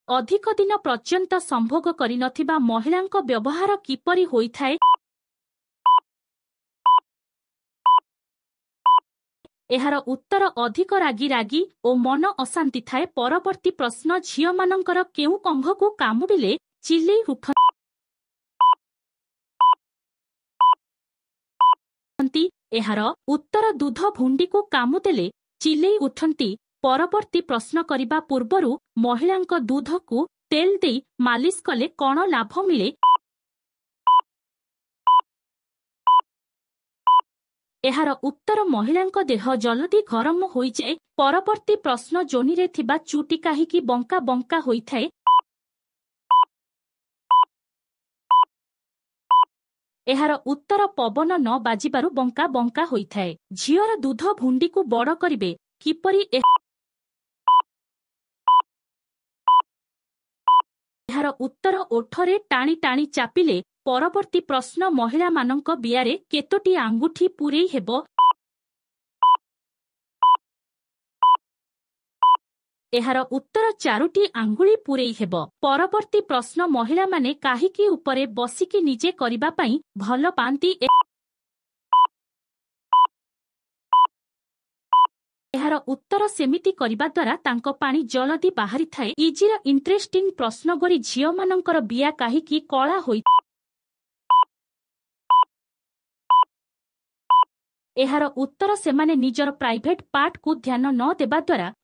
ଅଧିକ ଦିନ ପର୍ଯ୍ୟନ୍ତ ସମ୍ଭୋଗ କରିନଥିବା ମହିଳାଙ୍କ ବ୍ୟବହାର କିପରି ହୋଇଥାଏ? ଏହାର ଉତ୍ତର ଅଧିକ ରାଗି ରାଗି ଓ ମନ ଅଶାନ୍ତି ଥାଏ। ପରବର୍ତ୍ତୀ ପ୍ରଶ୍ନ, ଝିଅମାନଙ୍କର କେଉଁ ଅଙ୍ଗକୁ କାମୁଡ଼ିଲେ ଚିଲେଇ ଉଠନ୍ତି? ଏହାର ଉତ୍ତର ଦୁଧ ଭୁଣ୍ଡିକୁ କାମୁଦେଲେ ଚିଲେଇ ଉଠନ୍ତି। ପରବର୍ତ୍ତୀ ପ୍ରଶ୍ନ କରିବା ପୂର୍ବରୁ ମହିଳାଙ୍କ ଦୁଧକୁ ତେଲ ଦେଇ ମାଲିସ କଲେ କଣ ଲାଭ ମିଳେ? ଏହାର ଉତ୍ତର ମହିଳାଙ୍କ ଦେହ ଜଲଦି ଗରମ ହୋଇଯାଏ। ପରବର୍ତ୍ତୀ ପ୍ରଶ୍ନ, ଯୋନିରେ ଥିବା ଚୁଟି କାହିଁକି ବଙ୍କା ବଙ୍କା ହୋଇଥାଏ? ଏହାର ଉତ୍ତର ପବନ ନ ବାଜିବାରୁ ବଙ୍କା ବଙ୍କା ହୋଇଥାଏ। ଝିଅର ଦୁଧ ଭୁଣ୍ଡିକୁ ବଡ଼ କରିବେ କିପରି? ଏହାର ଉତ୍ତର ଓଠରେ ଟାଣି ଟାଣି ଚାପିଲେ। ପରବର୍ତ୍ତୀ ପ୍ରଶ୍ନ, ମହିଳାମାନଙ୍କ ବିଆରେ କେତୋଟି ଆଙ୍ଗୁଠି ପୂରେଇ ହେବ? ଏହାର ଉତ୍ତର 4ଟି ଆଙ୍ଗୁଳି ପୂରେଇ ହେବ। ପରବର୍ତ୍ତୀ ପ୍ରଶ୍ନ, ମହିଳାମାନେ କାହିଁକି ଉପରେ ବସିକି ନିଜେ କରିବା ପାଇଁ ଭଲ ପାଆନ୍ତି? ଏହାର ଉତ୍ତର ସେମିତି କରିବା ଦ୍ୱାରା ତାଙ୍କ ପାଣି ଜଲଦି ବାହାରିଥାଏ। ଇଜିର ଇଣ୍ଟରେଷ୍ଟିଂ ପ୍ରଶ୍ନ ଗୋରି ଝିଅମାନଙ୍କର ବିଆ କାହିଁକି କଳା ହୋଇଥାଏ? ଏହାର ଉତ୍ତର ସେମାନେ ନିଜର ପ୍ରାଇଭେଟ ପାର୍ଟକୁ ଧ୍ୟାନ ନ ଦେବା ଦ୍ୱାରା